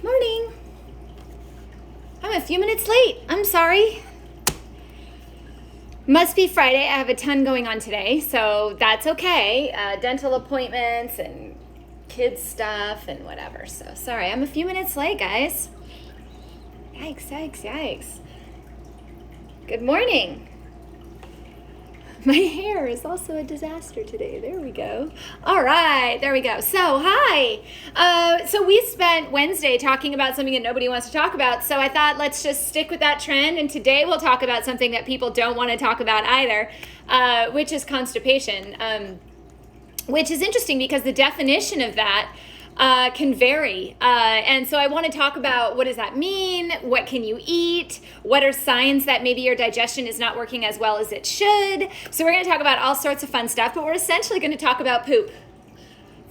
Morning. I'm a few minutes late. I'm sorry. Must be Friday. I have a ton going on today, so that's okay. Dental appointments and kids stuff and whatever. So sorry, I'm a few minutes late, guys. Yikes. Good morning. My hair is also a disaster today. There we go. All right, there we go. So, hi. So we spent Wednesday talking about something that nobody wants to talk about. So I thought let's just stick with that trend. And today we'll talk about something that people don't want to talk about either, which is constipation, which is interesting because the definition of that can vary. And so I want to talk about what does that mean? What can you eat? What are signs that maybe your digestion is not working as well as it should? So we're going to talk about all sorts of fun stuff, but we're essentially going to talk about poop.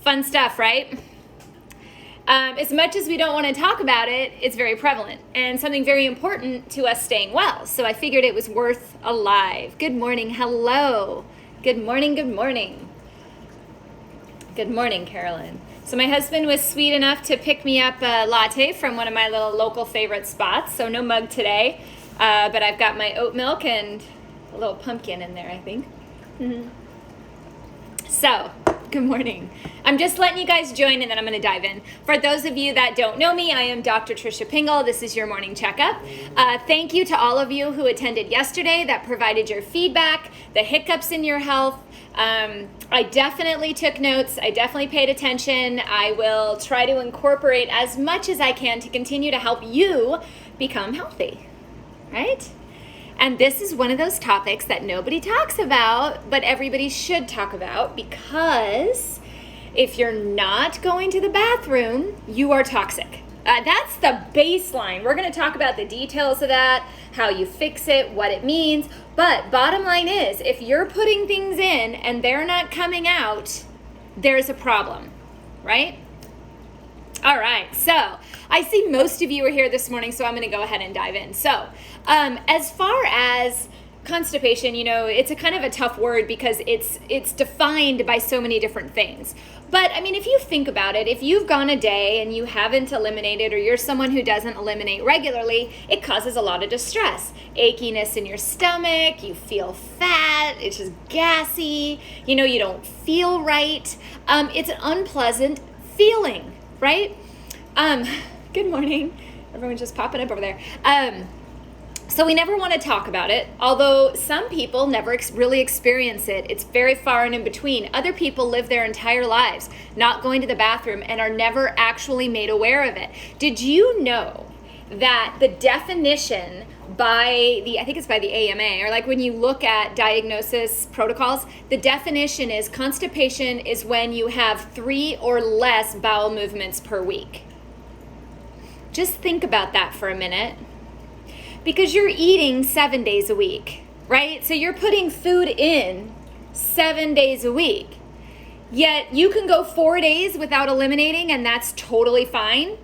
Fun stuff, right? As much as we don't want to talk about it, it's very prevalent and something very important to us staying well. So I figured it was worth a live. Good morning. Hello. Good morning. Good morning, Carolyn. So my husband was sweet enough to pick me up a latte from one of my little local favorite spots. So no mug today, but I've got my oat milk and a little pumpkin in there, I think. Mm-hmm. So, good morning. I'm just letting you guys join and then I'm going to dive in. For those of you that don't know me, I am Dr. Tricia Pingle. This is your morning checkup. Thank you to all of you who attended yesterday that provided your feedback, the hiccups in your health. I definitely took notes. I definitely paid attention. I will try to incorporate as much as I can to continue to help you become healthy, right? And this is one of those topics that nobody talks about, but everybody should talk about, because if you're not going to the bathroom, you are toxic. That's the baseline. We're going to talk about the details of that, how you fix it, what it means. But bottom line is, if you're putting things in and they're not coming out, there's a problem, right? All right, so I see most of you are here this morning, so I'm going to go ahead and dive in. So as far as constipation, it's a kind of a tough word because it's defined by so many different things. But I mean, if you think about it, if you've gone a day and you haven't eliminated, or you're someone who doesn't eliminate regularly, it causes a lot of distress. Achiness in your stomach, you feel fat, it's just gassy, you don't feel right. It's an unpleasant feeling, right? Good morning. Everyone's just popping up over there. So we never want to talk about it, although some people never really experience it. It's very far and in between. Other people live their entire lives not going to the bathroom and are never actually made aware of it. Did you know that the definition by I think it's by the AMA, or like when you look at diagnosis protocols, the definition is constipation is when you have 3 or less bowel movements per week. Just think about that for a minute. Because you're eating 7 days a week, right? So you're putting food in 7 days a week. Yet you can go 4 days without eliminating, and that's totally fine.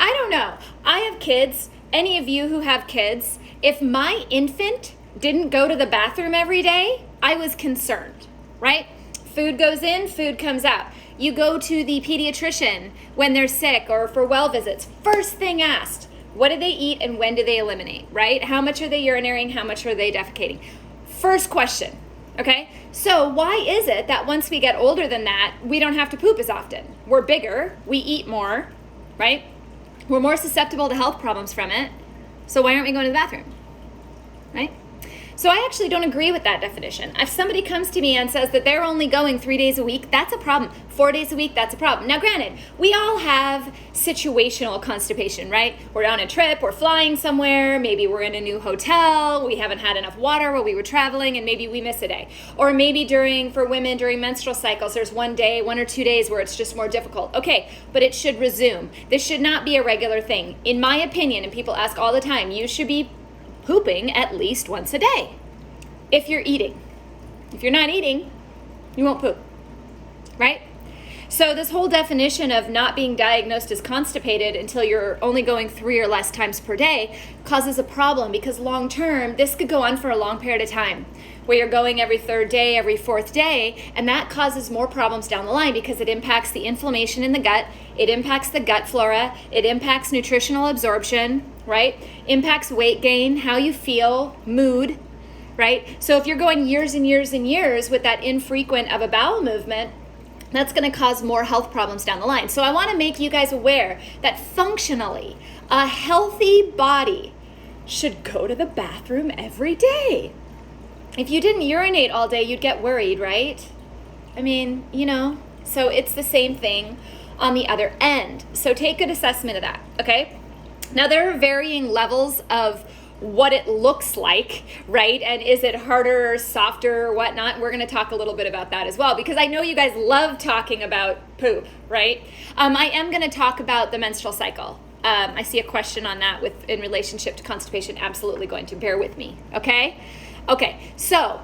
I don't know. I have kids. Any of you who have kids, if my infant didn't go to the bathroom every day, I was concerned, right? Food goes in, food comes out. You go to the pediatrician when they're sick or for well visits. First thing asked, what do they eat and when do they eliminate, right? How much are they urinating? How much are they defecating? First question, okay? So why is it that once we get older than that, we don't have to poop as often? We're bigger, we eat more, right? We're more susceptible to health problems from it. So why aren't we going to the bathroom, right? So I actually don't agree with that definition. If somebody comes to me and says that they're only going 3 days a week, that's a problem. 4 days a week, that's a problem. Now, granted, we all have situational constipation, right? We're on a trip, we're flying somewhere, maybe we're in a new hotel, we haven't had enough water while we were traveling, and maybe we miss a day. Or maybe for women during menstrual cycles, there's 1 day, 1 or 2 days where it's just more difficult. Okay, but it should resume. This should not be a regular thing. In my opinion, and people ask all the time, you should be pooping at least once a day if you're eating. If you're not eating, you won't poop, right? So this whole definition of not being diagnosed as constipated until you're only going 3 or less times per day causes a problem, because long term, this could go on for a long period of time. where you're going every third day, every fourth day, and that causes more problems down the line because it impacts the inflammation in the gut, it impacts the gut flora, it impacts nutritional absorption, right? Impacts weight gain, how you feel, mood, right? So if you're going years and years and years with that infrequent of a bowel movement, that's going to cause more health problems down the line. So I want to make you guys aware that functionally, a healthy body should go to the bathroom every day. If you didn't urinate all day, you'd get worried, right? I mean, so it's the same thing on the other end. So take good assessment of that, okay? Now, there are varying levels of what it looks like, right? And is it harder or softer or whatnot? We're going to talk a little bit about that as well, because I know you guys love talking about poop, right? I am going to talk about the menstrual cycle. I see a question on that in relationship to constipation. Absolutely going to bear with me, okay? Okay, so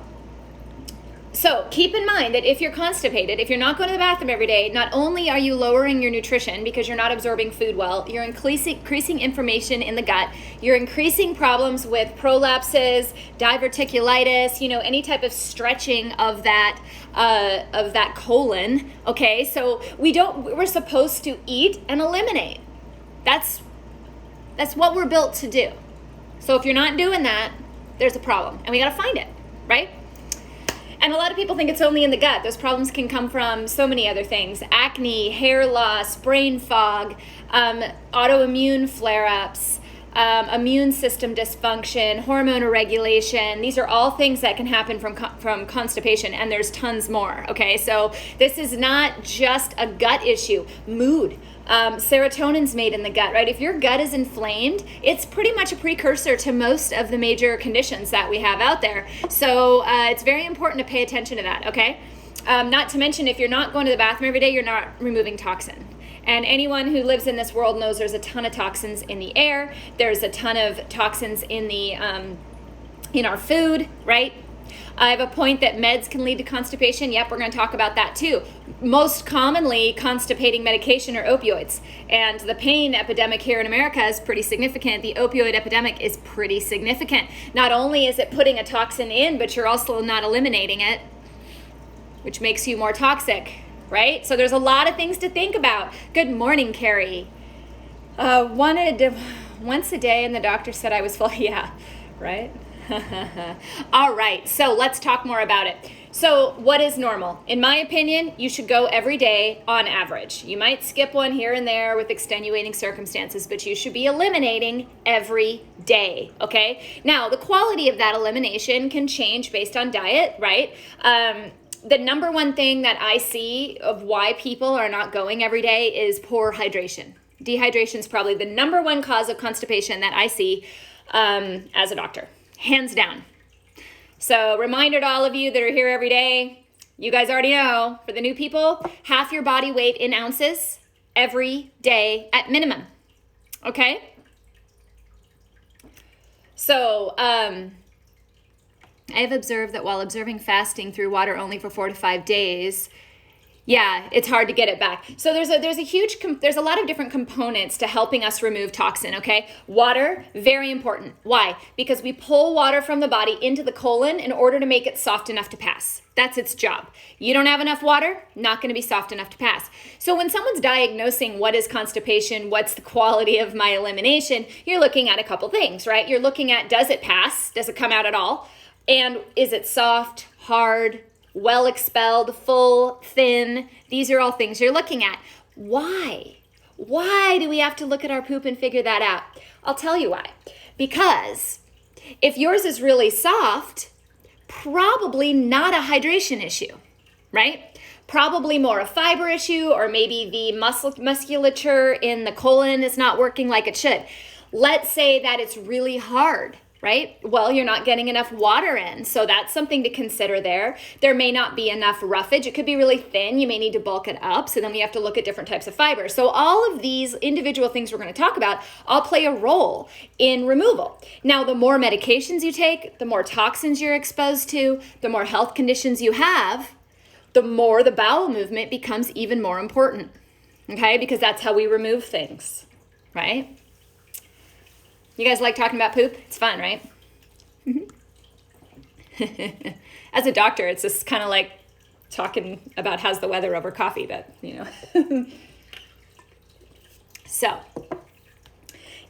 keep in mind that if you're constipated, if you're not going to the bathroom every day, not only are you lowering your nutrition because you're not absorbing food well, you're increasing inflammation in the gut, you're increasing problems with prolapses, diverticulitis, any type of stretching of that colon, okay? So we're supposed to eat and eliminate. That's what we're built to do. So if you're not doing that, there's a problem, and we got to find it, right? And a lot of people think it's only in the gut. Those problems can come from so many other things: acne, hair loss, brain fog, autoimmune flare-ups, immune system dysfunction, hormone irregulation. These are all things that can happen from constipation, and there's tons more, okay? So this is not just a gut issue. Mood. Serotonin's made in the gut, right? If your gut is inflamed, it's pretty much a precursor to most of the major conditions that we have out there. So it's very important to pay attention to that, okay? Not to mention, if you're not going to the bathroom every day, you're not removing toxin. And anyone who lives in this world knows there's a ton of toxins in the air. There's a ton of toxins in our food, right? I have a point that meds can lead to constipation. Yep, we're going to talk about that too. Most commonly, constipating medication are opioids. And the pain epidemic here in America is pretty significant. The opioid epidemic is pretty significant. Not only is it putting a toxin in, but you're also not eliminating it, which makes you more toxic, right? So there's a lot of things to think about. Good morning, Carrie. Wanted once a day, and the doctor said I was full. Yeah, right? All right, so let's talk more about it. So what is normal? In my opinion, you should go every day on average. You might skip one here and there with extenuating circumstances, but you should be eliminating every day, okay? Now, the quality of that elimination can change based on diet, right? The number one thing that I see of why people are not going every day is poor hydration. Dehydration is probably the number one cause of constipation that I see as a doctor. Hands down. So reminder to all of you that are here every day, you guys already know, for the new people, half your body weight in ounces every day at minimum. Okay? So I have observed that while observing fasting through water only for 4 to 5 days, yeah, it's hard to get it back. So there's a lot of different components to helping us remove toxin, okay? Water, very important. Why? Because we pull water from the body into the colon in order to make it soft enough to pass. That's its job. You don't have enough water, not going to be soft enough to pass. So when someone's diagnosing what is constipation, what's the quality of my elimination, you're looking at a couple things, right? You're looking at, does it pass? Does it come out at all? And is it soft, hard, well expelled, full, thin? These are all things you're looking at. Why? Why do we have to look at our poop and figure that out? I'll tell you why. Because if yours is really soft, probably not a hydration issue, right? Probably more a fiber issue, or maybe the musculature in the colon is not working like it should. Let's say that it's really hard, right? Well, you're not getting enough water in. So that's something to consider there. There may not be enough roughage. It could be really thin. You may need to bulk it up. So then we have to look at different types of fiber. So all of these individual things we're going to talk about all play a role in removal. Now, the more medications you take, the more toxins you're exposed to, the more health conditions you have, the more the bowel movement becomes even more important. Okay? Because that's how we remove things, right? You guys like talking about poop? It's fun, right? As a doctor, it's just kind of like talking about how's the weather over coffee, but So,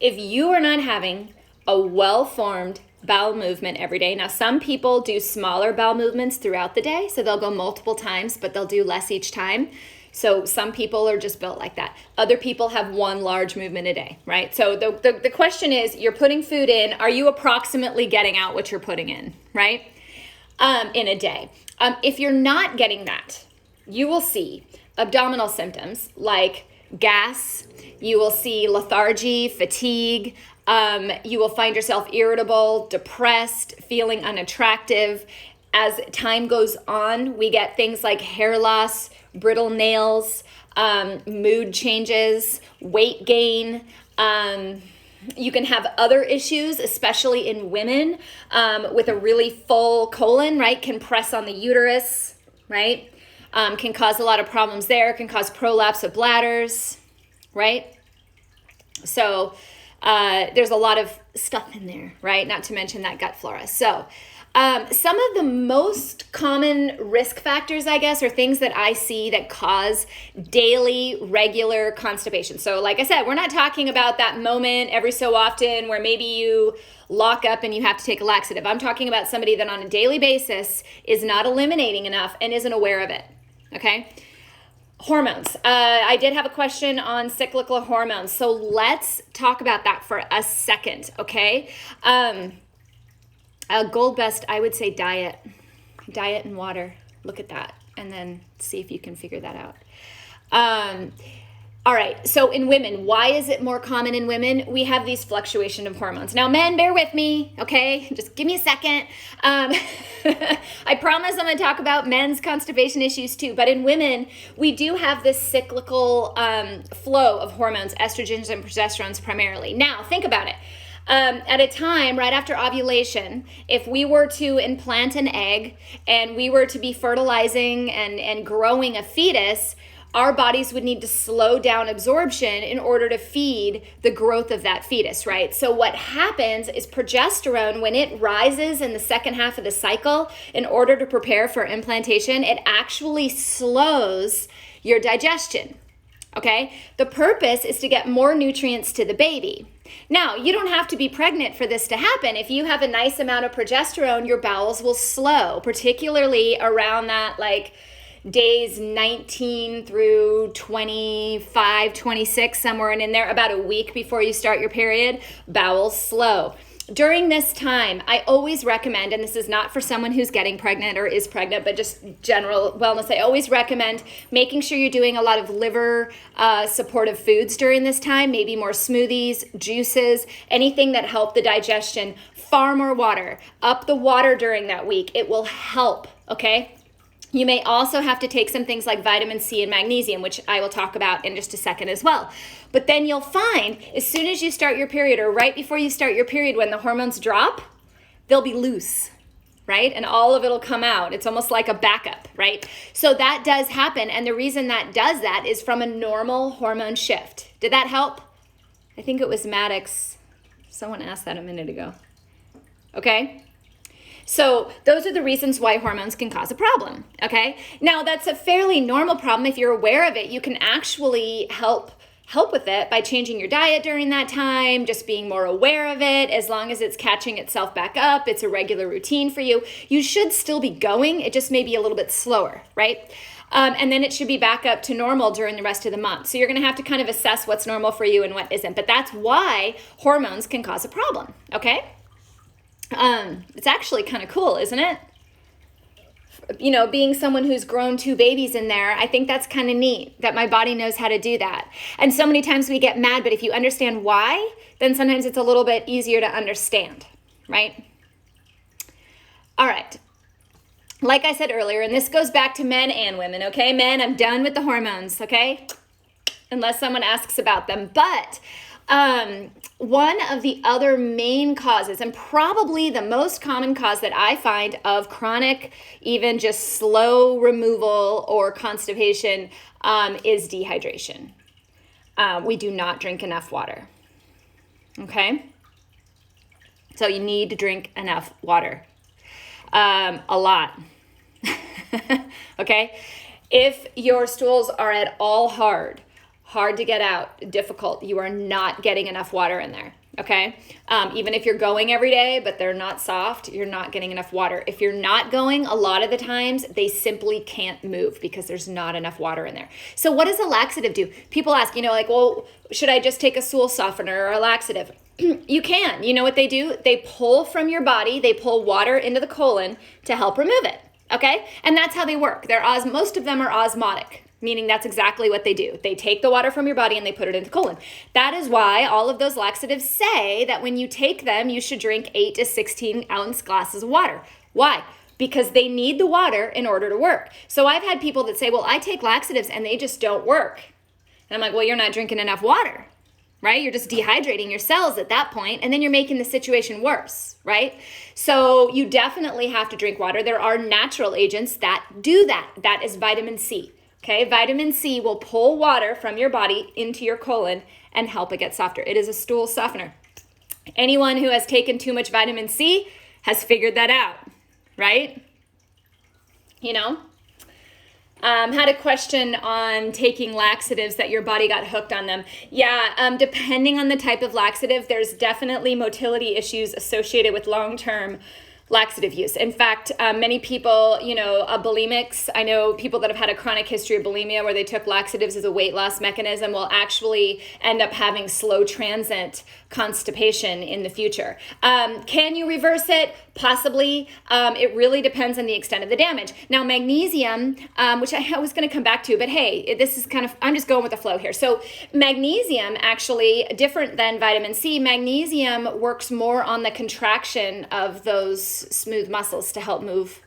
if you are not having a well-formed bowel movement every day, now some people do smaller bowel movements throughout the day, so they'll go multiple times, but they'll do less each time. So some people are just built like that. Other people have one large movement a day, right? So the question is, you're putting food in, are you approximately getting out what you're putting in, right? In a day. If you're not getting that, you will see abdominal symptoms like gas, you will see lethargy, fatigue, you will find yourself irritable, depressed, feeling unattractive. As time goes on, we get things like hair loss, brittle nails, mood changes, weight gain. You can have other issues, especially in women, with a really full colon, right? Can press on the uterus, right? Can cause a lot of problems there, can cause prolapse of bladders, right? So there's a lot of stuff in there, right? Not to mention that gut flora. So some of the most common risk factors, I guess, are things that I see that cause daily, regular constipation. So like I said, we're not talking about that moment every so often where maybe you lock up and you have to take a laxative. I'm talking about somebody that on a daily basis is not eliminating enough and isn't aware of it, okay? Hormones. I did have a question on cyclical hormones. So let's talk about that for a second, okay? Gold best, I would say diet and water. Look at that and then see if you can figure that out. All right, so in women, why is it more common in women? We have these fluctuation of hormones. Now, men, bear with me, okay? Just give me a second. I promise I'm gonna talk about men's constipation issues too, but in women, we do have this cyclical flow of hormones, estrogens and progesterones primarily. Now, think about it. At a time right after ovulation, if we were to implant an egg and we were to be fertilizing and growing a fetus, our bodies would need to slow down absorption in order to feed the growth of that fetus, right? So what happens is progesterone, when it rises in the second half of the cycle, in order to prepare for implantation, it actually slows your digestion, okay? The purpose is to get more nutrients to the baby. Now, you don't have to be pregnant for this to happen. If you have a nice amount of progesterone, your bowels will slow, particularly around that days 19 through 25, 26, somewhere in there, about a week before you start your period, bowels slow. During this time, I always recommend, and this is not for someone who's getting pregnant or is pregnant, but just general wellness, I always recommend making sure you're doing a lot of liver supportive foods during this time, maybe more smoothies, juices, anything that help the digestion. Far more water. Up the water during that week. It will help, okay? You may also have to take some things like vitamin C and magnesium, which I will talk about in just a second as well. But then you'll find as soon as you start your period or right before you start your period, when the hormones drop, they'll be loose, right? And all of it'll come out. It's almost like a backup, right? So that does happen. And the reason that does that is from a normal hormone shift. Did that help? I think it was Maddox. Someone asked that a minute ago. Okay? So those are the reasons why hormones can cause a problem, okay? Now, that's a fairly normal problem. If you're aware of it, you can actually help with it by changing your diet during that time, just being more aware of it. As long as it's catching itself back up, it's a regular routine for you. You should still be going. It just may be a little bit slower, right? And then it should be back up to normal during the rest of the month. So you're going to have to kind of assess what's normal for you and what isn't. But that's why hormones can cause a problem, okay? It's actually kind of cool, isn't it? You know, being someone who's grown 2 babies in there, I think that's kind of neat that my body knows how to do that. And so many times we get mad, but if you understand why, then sometimes it's a little bit easier to understand, right? All right. Like I said earlier, and this goes back to men and women, okay? Men, I'm done with the hormones, okay? Unless someone asks about them. But one of the other main causes, and probably the most common cause that I find of chronic, even just slow removal or constipation, is dehydration. We do not drink enough water, okay? So you need to drink enough water. A lot. Okay? If your stools are at all hard to get out, difficult, you are not getting enough water in there. Okay? Even if you're going every day, but they're not soft, you're not getting enough water. If you're not going, a lot of the times, they simply can't move because there's not enough water in there. So what does a laxative do? People ask, like, well, should I just take a stool softener or a laxative? You can. You know what they do? They pull from your body, they pull water into the colon to help remove it. Okay? And that's how they work. Most of them are osmotic, meaning that's exactly what they do. They take the water from your body and they put it into the colon. That is why all of those laxatives say that when you take them, you should drink 8 to 16 ounce glasses of water. Why? Because they need the water in order to work. So I've had people that say, well, I take laxatives and they just don't work. And I'm like, well, you're not drinking enough water, right? You're just dehydrating your cells at that point, and then you're making the situation worse, right? So you definitely have to drink water. There are natural agents that do that. That is vitamin C. Okay, vitamin C will pull water from your body into your colon and help it get softer. It is a stool softener. Anyone who has taken too much vitamin C has figured that out, right? Had a question on taking laxatives that your body got hooked on them. Yeah, depending on the type of laxative, there's definitely motility issues associated with long-term laxative use. In fact, many people, bulimics, I know people that have had a chronic history of bulimia where they took laxatives as a weight loss mechanism will actually end up having slow transient constipation in the future. Can you reverse it? Possibly. It really depends on the extent of the damage. Now, magnesium, which I was going to come back to, but hey, this is I'm just going with the flow here. So magnesium, actually, different than vitamin C, magnesium works more on the contraction of those smooth muscles to help move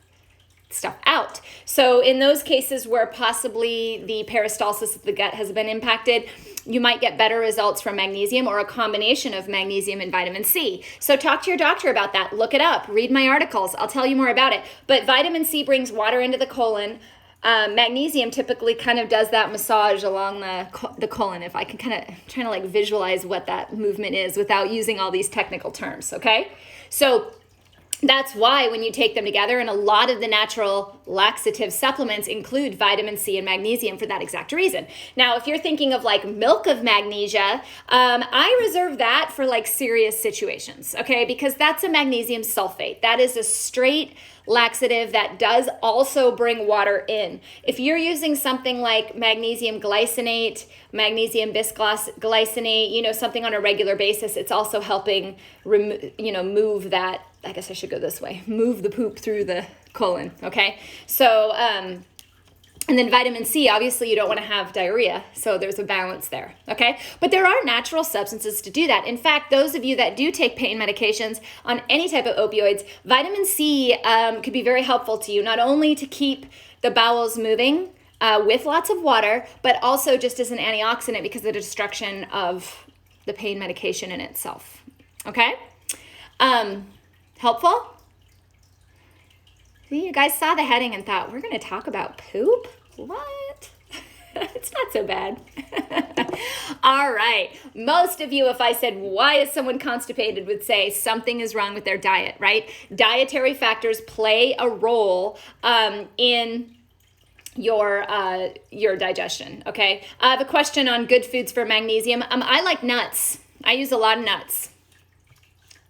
stuff out. So in those cases where possibly the peristalsis of the gut has been impacted, you might get better results from magnesium or a combination of magnesium and vitamin C. So talk to your doctor about that. Look it up. Read my articles. I'll tell you more about it. But vitamin C brings water into the colon. Magnesium typically kind of does that massage along the colon. If I can trying to visualize what that movement is without using all these technical terms, okay? So that's why when you take them together, and a lot of the natural laxative supplements include vitamin C and magnesium for that exact reason. Now, if you're thinking of milk of magnesia, I reserve that for serious situations, okay? Because that's a magnesium sulfate. That is a straight laxative that does also bring water in. If you're using something like magnesium glycinate, magnesium bisglycinate, something on a regular basis, it's also helping move that. I guess I should go this way. Move the poop through the colon, okay? So, and then vitamin C, obviously you don't want to have diarrhea, so there's a balance there, okay? But there are natural substances to do that. In fact, those of you that do take pain medications on any type of opioids, vitamin C could be very helpful to you, not only to keep the bowels moving with lots of water, but also just as an antioxidant because of the destruction of the pain medication in itself, okay? Helpful? See, you guys saw the heading and thought, we're going to talk about poop? What? It's not so bad. All right. Most of you, if I said, why is someone constipated, would say something is wrong with their diet, right? Dietary factors play a role in your digestion, okay? I have a question on good foods for magnesium. I like nuts. I use a lot of nuts.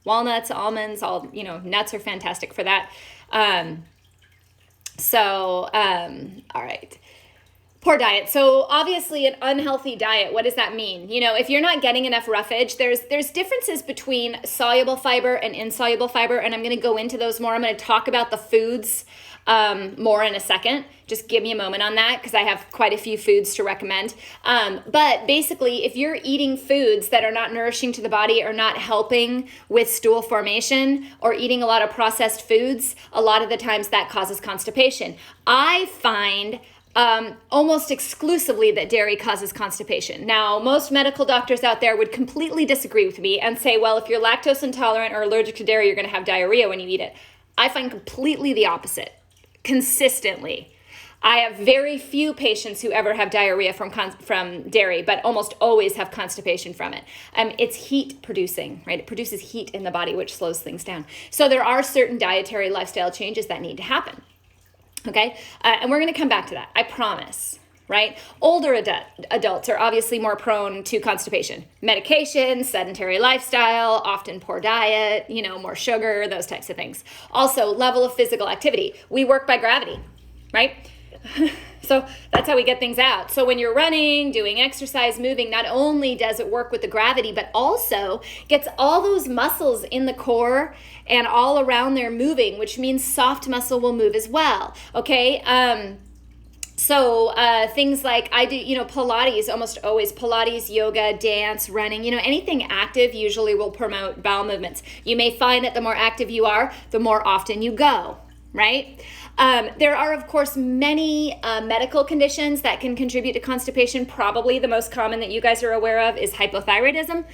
Walnuts, almonds, nuts are fantastic for that. All right. Poor diet. So obviously an unhealthy diet, what does that mean? If you're not getting enough roughage, there's differences between soluble fiber and insoluble fiber, and I'm going to go into those more. I'm going to talk about the foods more in a second. Just give me a moment on that because I have quite a few foods to recommend. But basically, if you're eating foods that are not nourishing to the body or not helping with stool formation or eating a lot of processed foods, a lot of the times that causes constipation. I find almost exclusively that dairy causes constipation. Now, most medical doctors out there would completely disagree with me and say, well, if you're lactose intolerant or allergic to dairy, you're going to have diarrhea when you eat it. I find completely the opposite. Consistently. I have very few patients who ever have diarrhea from dairy, but almost always have constipation from it. It's heat producing, right? It produces heat in the body, which slows things down. So there are certain dietary lifestyle changes that need to happen, okay? And we're going to come back to that, I promise, right? Older adults are obviously more prone to constipation. Medication, sedentary lifestyle, often poor diet, more sugar, those types of things. Also, level of physical activity. We work by gravity, right? So that's how we get things out. So when you're running, doing exercise, moving, not only does it work with the gravity, but also gets all those muscles in the core and all around there moving, which means soft muscle will move as well, okay? So things like I do, Pilates, almost always Pilates, yoga, dance, running, anything active usually will promote bowel movements. You may find that the more active you are, the more often you go, right? There are, of course, many medical conditions that can contribute to constipation. Probably the most common that you guys are aware of is hypothyroidism.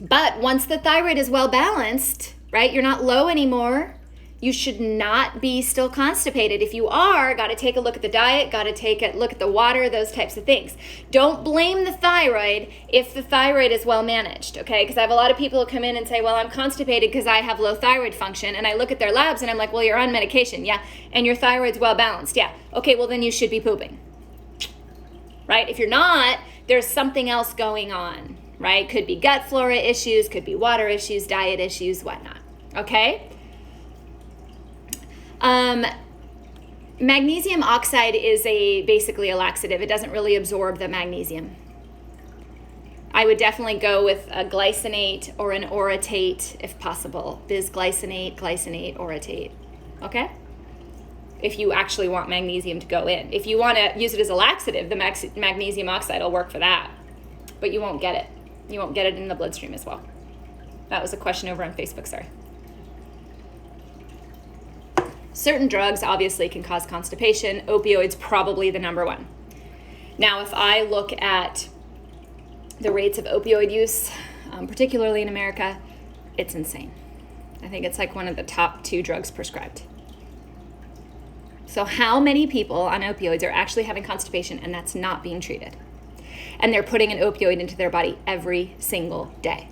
But once the thyroid is well balanced, right, you're not low anymore, you should not be still constipated. If you are, got to take a look at the diet, got to take a look at the water, those types of things. Don't blame the thyroid if the thyroid is well managed, okay? Because I have a lot of people who come in and say, well, I'm constipated because I have low thyroid function. And I look at their labs and I'm like, well, you're on medication, yeah, and your thyroid's well balanced, yeah. Okay, well, then you should be pooping, right? If you're not, there's something else going on, right? Could be gut flora issues, could be water issues, diet issues, whatnot, okay? Magnesium oxide is basically a laxative. It doesn't really absorb the magnesium. I would definitely go with a glycinate or an orotate if possible. Bisglycinate, glycinate, orotate. Okay? If you actually want magnesium to go in. If you want to use it as a laxative, the magnesium oxide will work for that. But you won't get it. You won't get it in the bloodstream as well. That was a question over on Facebook, sorry. Certain drugs obviously can cause constipation. Opioids probably the number one. Now, if I look at the rates of opioid use, particularly in America, it's insane. I think it's like one of the top 2 drugs prescribed. So how many people on opioids are actually having constipation and that's not being treated? And they're putting an opioid into their body every single day,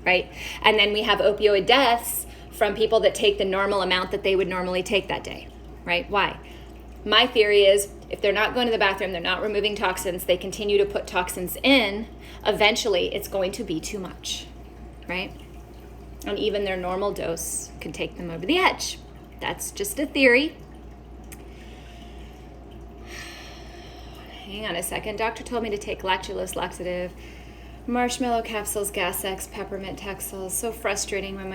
right? And then we have opioid deaths from people that take the normal amount that they would normally take that day, right? Why? My theory is if they're not going to the bathroom, they're not removing toxins, they continue to put toxins in, eventually it's going to be too much, right? And even their normal dose can take them over the edge. That's just a theory. Hang on a second. Doctor told me to take lactulose laxative, marshmallow capsules, Gas X, peppermint capsules. So frustrating when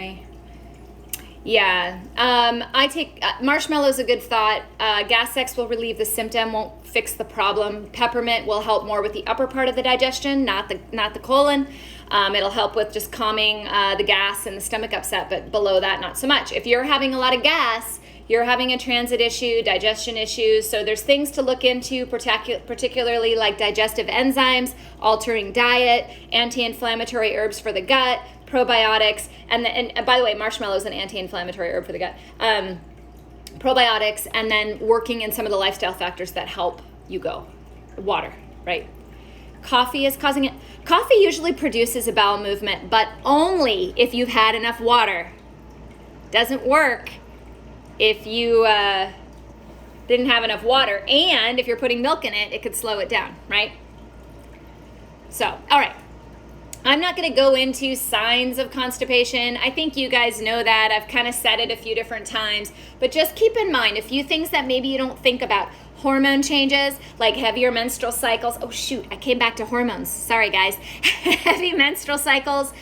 I take marshmallow's a good thought. Gas X will relieve the symptom, won't fix the problem. Peppermint will help more with the upper part of the digestion, not the colon. It'll help with just calming the gas and the stomach upset, but below that, not so much. If you're having a lot of gas, you're having a transit issue, digestion issues, so there's things to look into, particularly like digestive enzymes, altering diet, anti-inflammatory herbs for the gut, probiotics, and by the way, marshmallow is an anti-inflammatory herb for the gut. Probiotics, and then working in some of the lifestyle factors that help you go. Water, right? Coffee is causing it. Coffee usually produces a bowel movement, but only if you've had enough water. Doesn't work if you didn't have enough water, and if you're putting milk in it, it could slow it down, right? So, all right. I'm not going to go into signs of constipation. I think you guys know that. I've kind of said it a few different times. But just keep in mind a few things that maybe you don't think about. Hormone changes, like heavier menstrual cycles. Oh, shoot, I came back to hormones. Sorry, guys. Heavy menstrual cycles,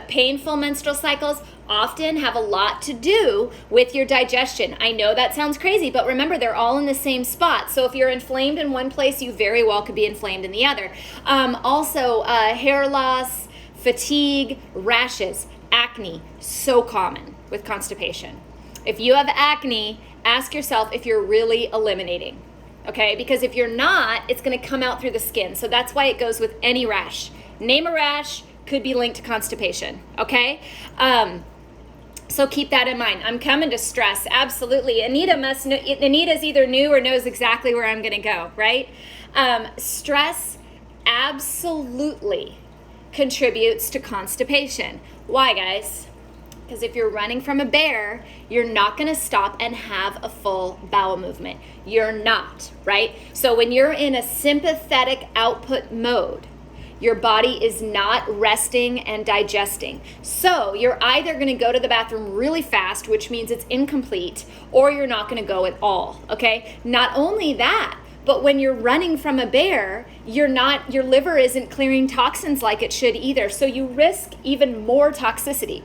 painful menstrual cycles often have a lot to do with your digestion. I know that sounds crazy, but remember, they're all in the same spot. So if you're inflamed in one place, you very well could be inflamed in the other. Also, hair loss, fatigue, rashes, acne, so common with constipation. If you have acne, ask yourself if you're really eliminating, okay? Because if you're not, it's gonna come out through the skin. So that's why it goes with any rash. Name a rash, could be linked to constipation, okay? So keep that in mind. I'm coming to stress, absolutely. Anita's either new or knows exactly where I'm going to go, right? Stress absolutely contributes to constipation. Why, guys? Because if you're running from a bear, you're not going to stop and have a full bowel movement. You're not, right? So when you're in a sympathetic output mode, your body is not resting and digesting. So you're either going to go to the bathroom really fast, which means it's incomplete, or you're not going to go at all, okay? Not only that, but when you're running from a bear, your liver isn't clearing toxins like it should either. So you risk even more toxicity.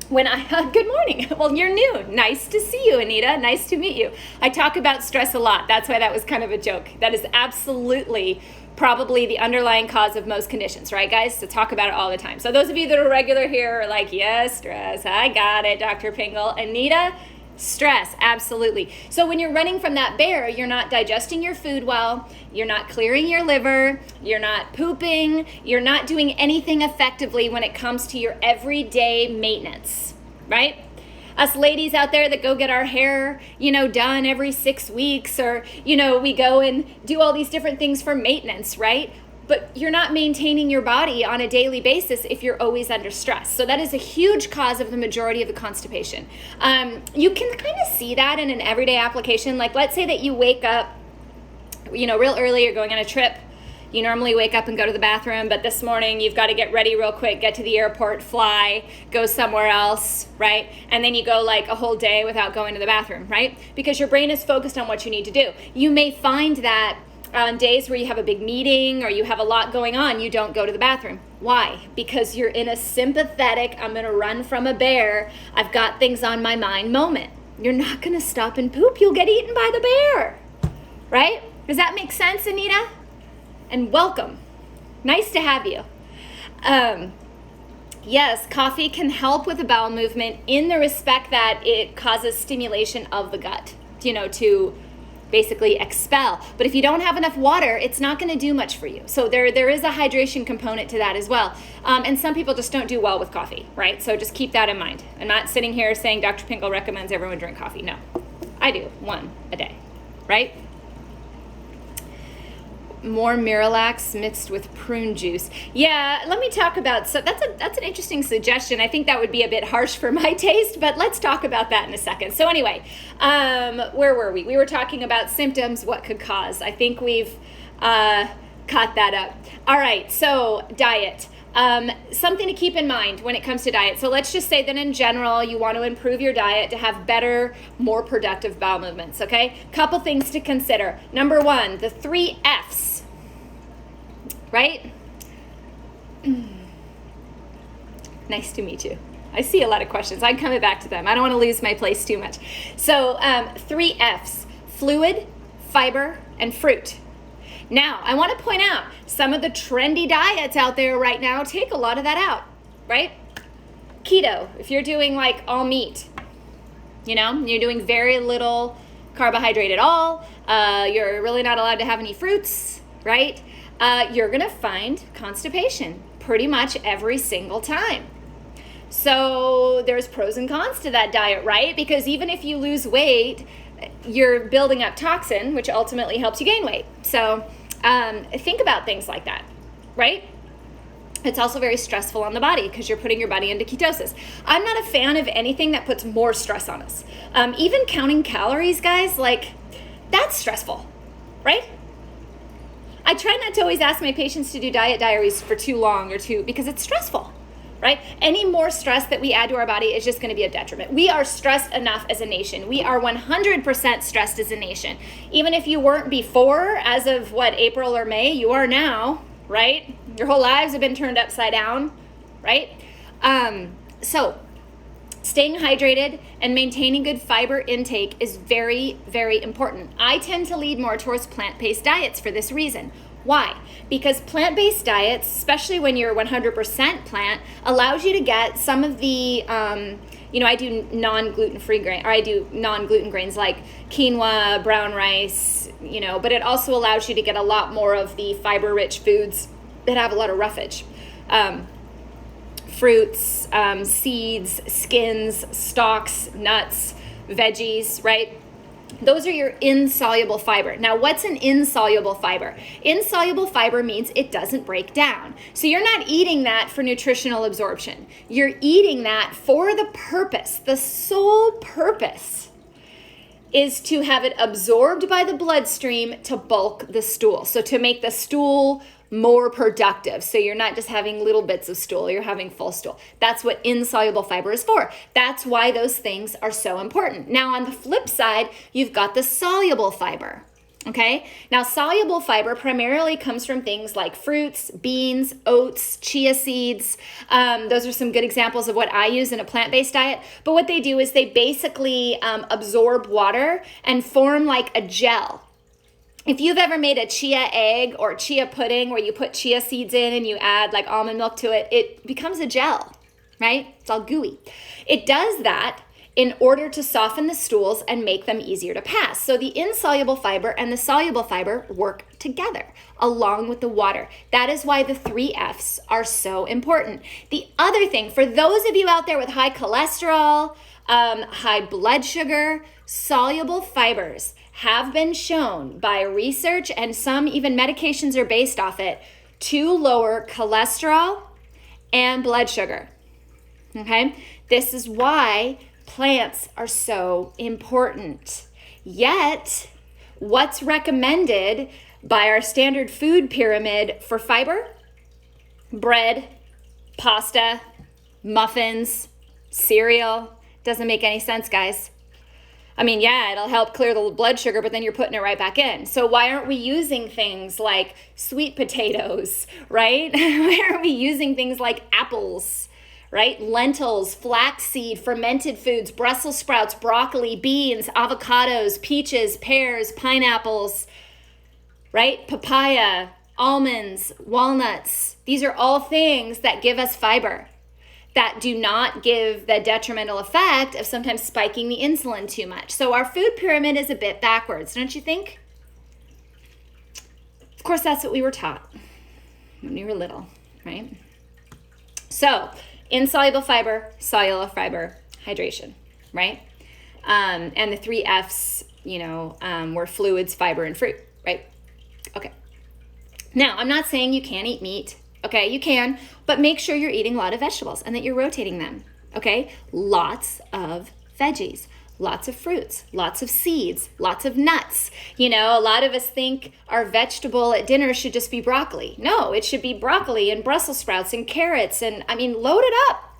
Good morning. Well, you're new. Nice to see you, Anita. Nice to meet you. I talk about stress a lot. That's why that was kind of a joke. That is absolutely probably the underlying cause of most conditions, right, guys? So talk about it all the time. So those of you that are regular here are like, yes, stress. I got it, Dr. Pingle. Anita, stress, absolutely. So when you're running from that bear, you're not digesting your food well, you're not clearing your liver, you're not pooping, you're not doing anything effectively when it comes to your everyday maintenance, right? Us ladies out there that go get our hair, done every 6 weeks, or, we go and do all these different things for maintenance, right? But you're not maintaining your body on a daily basis if you're always under stress. So that is a huge cause of the majority of the constipation. You can kind of see that in an everyday application. Like, let's say that you wake up, real early, you're going on a trip. You normally wake up and go to the bathroom, but this morning you've got to get ready real quick, get to the airport, fly, go somewhere else, right? And then you go like a whole day without going to the bathroom, right? Because your brain is focused on what you need to do. You may find that on days where you have a big meeting or you have a lot going on, you don't go to the bathroom. Why? Because you're in a sympathetic, I'm going to run from a bear, I've got things on my mind moment. You're not going to stop and poop. You'll get eaten by the bear, right? Does that make sense, Anita? And welcome. Nice to have you. Yes, coffee can help with the bowel movement in the respect that it causes stimulation of the gut, to basically expel. But if you don't have enough water, it's not going to do much for you. So there is a hydration component to that as well. And some people just don't do well with coffee, right? So just keep that in mind. I'm not sitting here saying Dr. Pingle recommends everyone drink coffee. No, I do 1 a day, right? More Miralax mixed with prune juice. Yeah, let me talk about, so that's an interesting suggestion. I think that would be a bit harsh for my taste, but let's talk about that in a second. So anyway, where were we? We were talking about symptoms, what could cause. I think we've caught that up. All right, so diet. Something to keep in mind when it comes to diet. So let's just say that in general, you want to improve your diet to have better, more productive bowel movements, okay? Couple things to consider. Number 1, the 3 F's. Right? Nice to meet you. I see a lot of questions. I'm coming back to them. I don't want to lose my place too much. So 3 F's, fluid, fiber, and fruit. Now, I want to point out some of the trendy diets out there right now take a lot of that out, right? Keto, if you're doing like all meat, you're doing very little carbohydrate at all. You're really not allowed to have any fruits, right? You're going to find constipation pretty much every single time. So there's pros and cons to that diet, right? Because even if you lose weight, you're building up toxin, which ultimately helps you gain weight. So think about things like that, right? It's also very stressful on the body because you're putting your body into ketosis. I'm not a fan of anything that puts more stress on us. Even counting calories, guys, that's stressful, right? I try not to always ask my patients to do diet diaries for too long because it's stressful, right? Any more stress that we add to our body is just going to be a detriment. We are stressed enough as a nation. We are 100% stressed as a nation. Even if you weren't before, as of April or May, you are now, right? Your whole lives have been turned upside down, right? So staying hydrated and maintaining good fiber intake is very, very important. I tend to lead more towards plant-based diets for this reason. Why? Because plant-based diets, especially when you're 100% plant, allows you to get some of the, I do non-gluten grains like quinoa, brown rice, but it also allows you to get a lot more of the fiber-rich foods that have a lot of roughage. fruits, seeds, skins, stalks, nuts, veggies, right? Those are your insoluble fiber. Now, what's an insoluble fiber? Insoluble fiber means it doesn't break down. So you're not eating that for nutritional absorption. You're eating that for the purpose, the sole purpose is to have it absorbed by the bloodstream to bulk the stool. So to make the stool more productive. So you're not just having little bits of stool, you're having full stool. That's what insoluble fiber is for. That's why those things are so important. Now on the flip side, you've got the soluble fiber. Okay, now soluble fiber primarily comes from things like fruits, beans, oats, chia seeds. Those are some good examples of what I use in a plant-based diet. But what they do is they basically absorb water and form like a gel. If you've ever made a chia egg or chia pudding where you put chia seeds in and you add like almond milk to it, it becomes a gel, right? It's all gooey. It does that in order to soften the stools and make them easier to pass. So the insoluble fiber and the soluble fiber work together along with the water. That is why the 3 F's are so important. The other thing, for those of you out there with high cholesterol, high blood sugar, soluble fibers have been shown by research, and some even medications are based off it, to lower cholesterol and blood sugar. Okay? This is why plants are so important. Yet, what's recommended by our standard food pyramid for fiber? Bread, pasta, muffins, cereal. Doesn't make any sense, guys. I mean, yeah, it'll help clear the blood sugar, but then you're putting it right back in. So why aren't we using things like sweet potatoes, right? Why aren't we using things like apples, right? Lentils, flaxseed, fermented foods, Brussels sprouts, broccoli, beans, avocados, peaches, pears, pineapples, right? Papaya, almonds, walnuts. These are all things that give us fiber, that do not give the detrimental effect of sometimes spiking the insulin too much. So our food pyramid is a bit backwards, don't you think? Of course, that's what we were taught when we were little, right? So insoluble fiber, soluble fiber, hydration, right? And the 3 F's, were fluids, fiber, and fruit, right? Okay. Now, I'm not saying you can't eat meat. Okay, you can, but make sure you're eating a lot of vegetables and that you're rotating them, okay? Lots of veggies, lots of fruits, lots of seeds, lots of nuts. A lot of us think our vegetable at dinner should just be broccoli. No, it should be broccoli and Brussels sprouts and carrots and, load it up.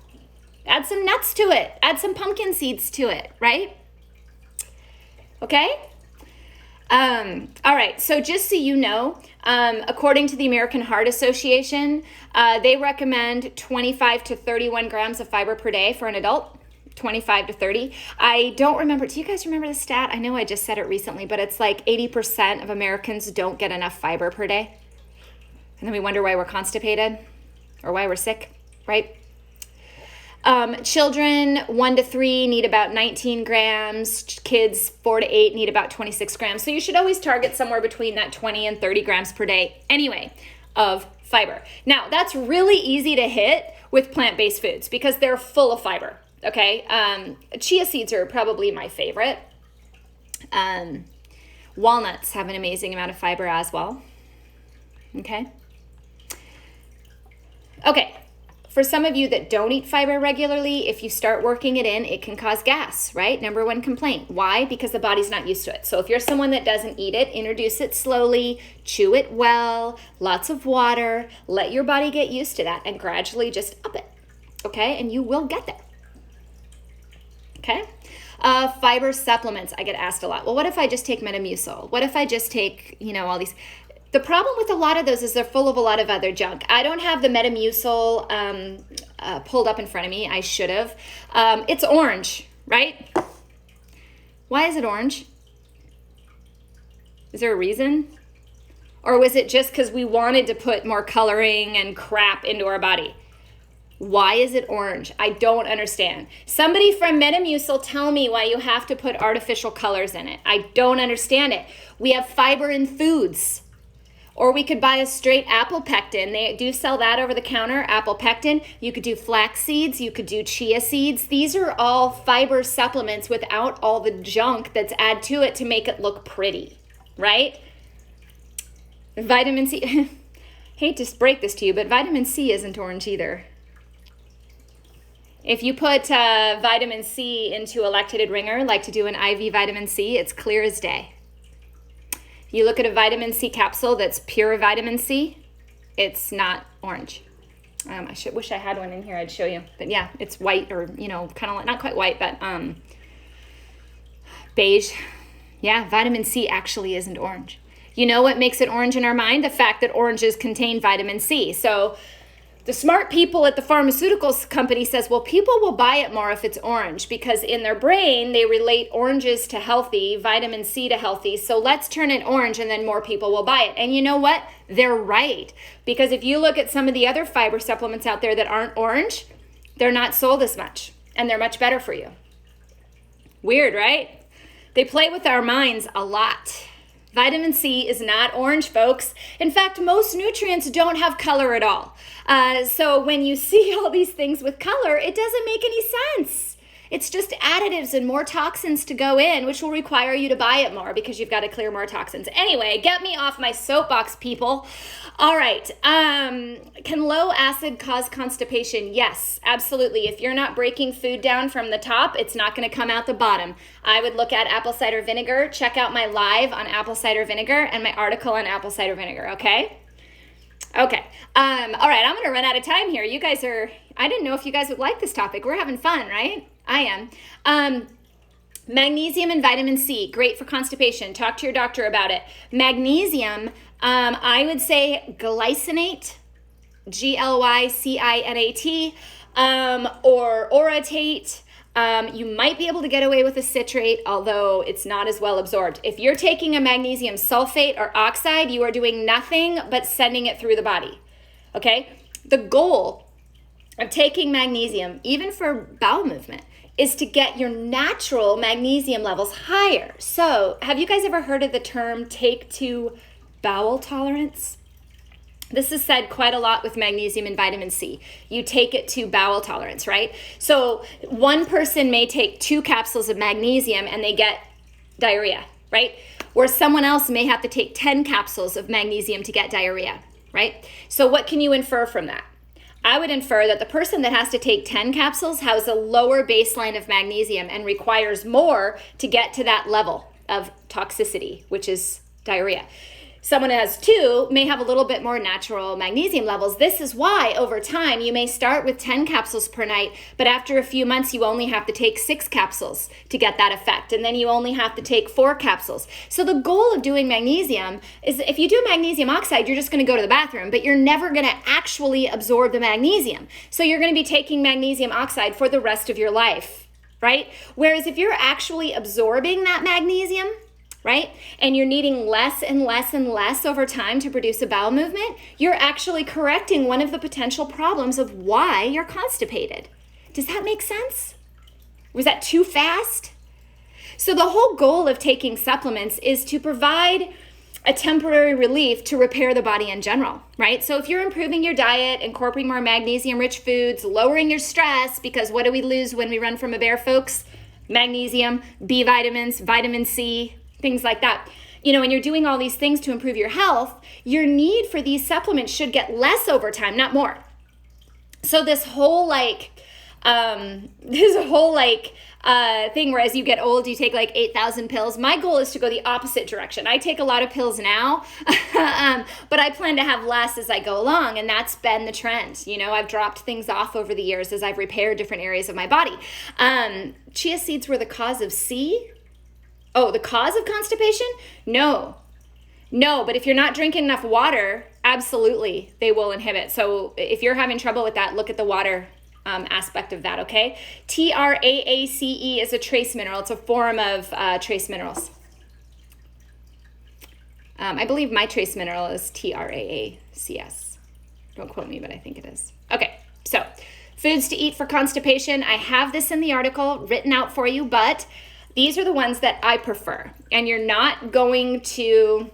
Add some nuts to it. Add some pumpkin seeds to it, right? Okay? All right, so just so you know, according to the American Heart Association, they recommend 25 to 31 grams of fiber per day for an adult, 25 to 30. I don't remember, do you guys remember the stat? I know I just said it recently, but it's like 80% of Americans don't get enough fiber per day. And then we wonder why we're constipated or why we're sick, right? Children 1 to 3 need about 19 grams. Kids 4 to 8 need about 26 grams. So you should always target somewhere between that 20 and 30 grams per day anyway of fiber. Now, that's really easy to hit with plant-based foods because they're full of fiber, okay? Chia seeds are probably my favorite. Walnuts have an amazing amount of fiber as well, okay? Okay. For some of you that don't eat fiber regularly, if you start working it in, it can cause gas, right? Number 1 complaint. Why? Because the body's not used to it. So if you're someone that doesn't eat it, introduce it slowly, chew it well, lots of water, let your body get used to that and gradually just up it, okay? And you will get there, okay? Fiber supplements, I get asked a lot. Well, what if I just take Metamucil? What if I just take, all these... The problem with a lot of those is they're full of a lot of other junk. I don't have the Metamucil pulled up in front of me. I should have. It's orange, right? Why is it orange? Is there a reason? Or was it just because we wanted to put more coloring and crap into our body? Why is it orange? I don't understand. Somebody from Metamucil tell me why you have to put artificial colors in it. I don't understand it. We have fiber in foods. Or we could buy a straight apple pectin. They do sell that over the counter, apple pectin. You could do flax seeds. You could do chia seeds. These are all fiber supplements without all the junk that's added to it to make it look pretty, right? Vitamin C. Hate to break this to you, but vitamin C isn't orange either. If you put vitamin C into a lactated ringer, like to do an IV vitamin C, it's clear as day. You look at a vitamin C capsule that's pure vitamin C, it's not orange. I wish I had one in here, I'd show you. But yeah, it's white, or, kind of like, not quite white, but beige. Yeah, vitamin C actually isn't orange. You know what makes it orange in our mind? The fact that oranges contain vitamin C. So the smart people at the pharmaceuticals company says, well, people will buy it more if it's orange, because in their brain, they relate oranges to healthy, vitamin C to healthy. So let's turn it orange and then more people will buy it. And you know what? They're right. Because if you look at some of the other fiber supplements out there that aren't orange, they're not sold as much and they're much better for you. Weird, right? They play with our minds a lot. Vitamin C is not orange, folks. In fact, most nutrients don't have color at all. So when you see all these things with color, it doesn't make any sense. It's just additives and more toxins to go in, which will require you to buy it more because you've got to clear more toxins. Anyway, get me off my soapbox, people. All right. Can low acid cause constipation? Yes, absolutely. If you're not breaking food down from the top, it's not going to come out the bottom. I would look at apple cider vinegar. Check out my live on apple cider vinegar and my article on apple cider vinegar, okay? Okay. All right, I'm going to run out of time here. You guys I didn't know if you guys would like this topic. We're having fun, right? I am. Magnesium and vitamin C, great for constipation. Talk to your doctor about it. Magnesium, I would say glycinate, Glycinate, or orotate. You might be able to get away with a citrate, although it's not as well absorbed. If you're taking a magnesium sulfate or oxide, you are doing nothing but sending it through the body, okay? The goal of taking magnesium, even for bowel movement, is to get your natural magnesium levels higher. So, have you guys ever heard of the term take to bowel tolerance? This is said quite a lot with magnesium and vitamin C. You take it to bowel tolerance, right? So one person may take 2 capsules of magnesium and they get diarrhea, right? Or someone else may have to take 10 capsules of magnesium to get diarrhea, right? So what can you infer from that? I would infer that the person that has to take 10 capsules has a lower baseline of magnesium and requires more to get to that level of toxicity, which is diarrhea. Someone who has 2 may have a little bit more natural magnesium levels. This is why over time you may start with 10 capsules per night, but after a few months you only have to take 6 capsules to get that effect. And then you only have to take 4 capsules. So the goal of doing magnesium is, if you do magnesium oxide, you're just going to go to the bathroom, but you're never going to actually absorb the magnesium. So you're going to be taking magnesium oxide for the rest of your life, right? Whereas if you're actually absorbing that magnesium, right? And you're needing less and less and less over time to produce a bowel movement, you're actually correcting one of the potential problems of why you're constipated. Does that make sense? Was that too fast? So the whole goal of taking supplements is to provide a temporary relief to repair the body in general, right? So if you're improving your diet, incorporating more magnesium-rich foods, lowering your stress, because what do we lose when we run from a bear, folks? Magnesium, B vitamins, vitamin C, things like that. When you're doing all these things to improve your health, your need for these supplements should get less over time, not more. So this whole thing where as you get old, you take like 8,000 pills. My goal is to go the opposite direction. I take a lot of pills now, but I plan to have less as I go along. And that's been the trend. I've dropped things off over the years as I've repaired different areas of my body. Chia seeds were the cause of the cause of constipation? No, but if you're not drinking enough water, absolutely, they will inhibit. So if you're having trouble with that, look at the water aspect of that, okay? TRAACE is a trace mineral. It's a form of trace minerals. I believe my trace mineral is TRAACS. Don't quote me, but I think it is. Okay, so foods to eat for constipation. I have this in the article written out for you, but these are the ones that I prefer. And you're not going to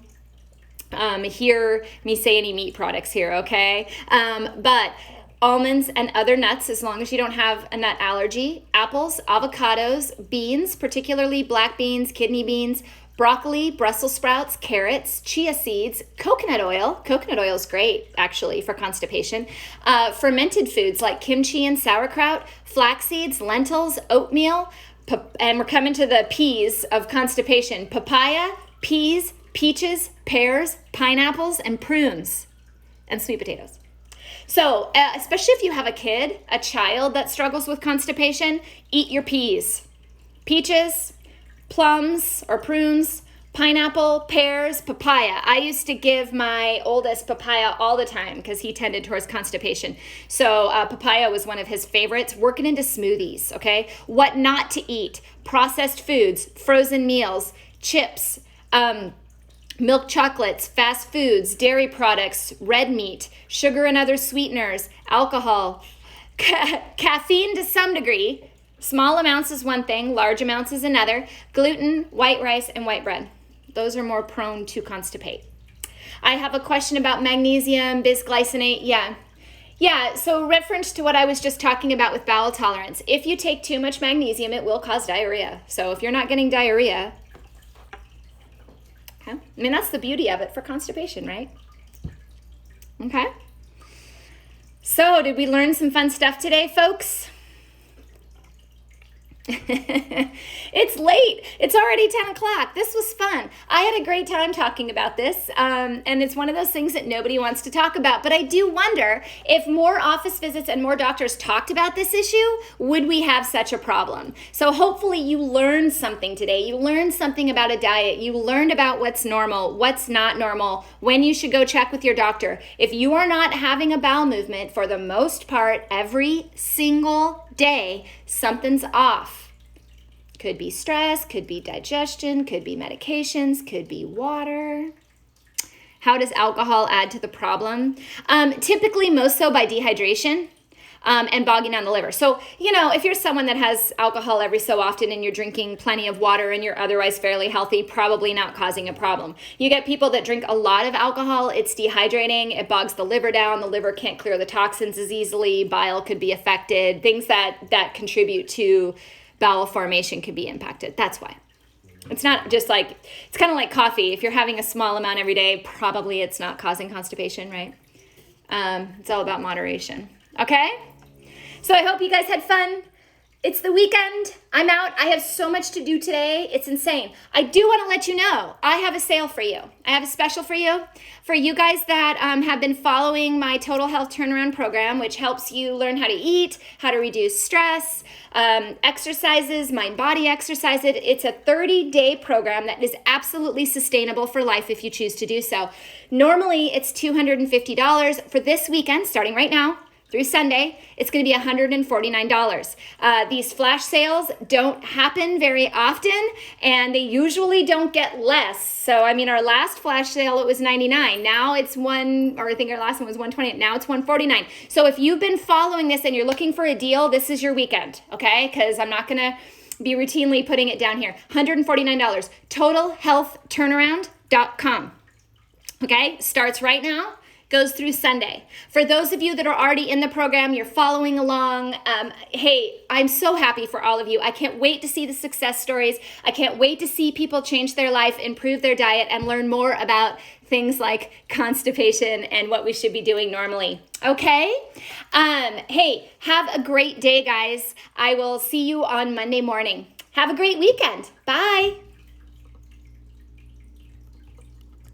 hear me say any meat products here, okay? But almonds and other nuts, as long as you don't have a nut allergy, apples, avocados, beans, particularly black beans, kidney beans, broccoli, Brussels sprouts, carrots, chia seeds, coconut oil. Coconut oil is great, actually, for constipation. Fermented foods like kimchi and sauerkraut, flax seeds, lentils, oatmeal, and we're coming to the P's of constipation. Papaya, peas, peaches, pears, pineapples, and prunes, and sweet potatoes. So, especially if you have a child that struggles with constipation, eat your peas. Peaches, plums or prunes, pineapple, pears, papaya. I used to give my oldest papaya all the time because he tended towards constipation. So papaya was one of his favorites. Work it into smoothies, okay? What not to eat: processed foods, frozen meals, chips, milk chocolates, fast foods, dairy products, red meat, sugar and other sweeteners, alcohol, caffeine to some degree. Small amounts is one thing, large amounts is another. Gluten, white rice, and white bread. Those are more prone to constipate. I have a question about magnesium, bisglycinate. Yeah, so reference to what I was just talking about with bowel tolerance. If you take too much magnesium, it will cause diarrhea. So if you're not getting diarrhea, okay? I mean, that's the beauty of it for constipation, right? Okay. So did we learn some fun stuff today, folks? It's late. It's already 10 o'clock. This was fun. I had a great time talking about this, and it's one of those things that nobody wants to talk about. But I do wonder if more office visits and more doctors talked about this issue, would we have such a problem? So hopefully you learned something today. You learned something about a diet. You learned about what's normal, what's not normal, when you should go check with your doctor. If you are not having a bowel movement for the most part every single day, something's off. Could be stress, could be digestion, could be medications, could be water. How does alcohol add to the problem? Typically, most so by dehydration and bogging down the liver. So, if you're someone that has alcohol every so often and you're drinking plenty of water and you're otherwise fairly healthy, probably not causing a problem. You get people that drink a lot of alcohol, it's dehydrating, it bogs the liver down, the liver can't clear the toxins as easily, bile could be affected, things that contribute to bowel formation could be impacted. That's why. It's not just like, it's kind of like coffee. If you're having a small amount every day, probably it's not causing constipation, right? It's all about moderation. Okay? So I hope you guys had fun. It's the weekend. I'm out. I have so much to do today. It's insane. I do want to let you know, I have a sale for you. I have a special for you. For you guys that have been following my Total Health Turnaround program, which helps you learn how to eat, how to reduce stress, exercises, mind-body exercises. It's a 30-day program that is absolutely sustainable for life if you choose to do so. Normally, it's $250. For this weekend, starting right now, through Sunday, it's going to be $149. These flash sales don't happen very often, and they usually don't get less. So, our last flash sale, it was $99. Now it's I think our last one was $120. Now it's $149. So if you've been following this and you're looking for a deal, this is your weekend, okay? Because I'm not going to be routinely putting it down here. $149. TotalHealthTurnaround.com. Okay? Starts right now. Goes through Sunday. For those of you that are already in the program, you're following along, hey, I'm so happy for all of you. I can't wait to see the success stories. I can't wait to see people change their life, improve their diet, and learn more about things like constipation and what we should be doing normally. Okay? Hey, have a great day, guys. I will see you on Monday morning. Have a great weekend. Bye.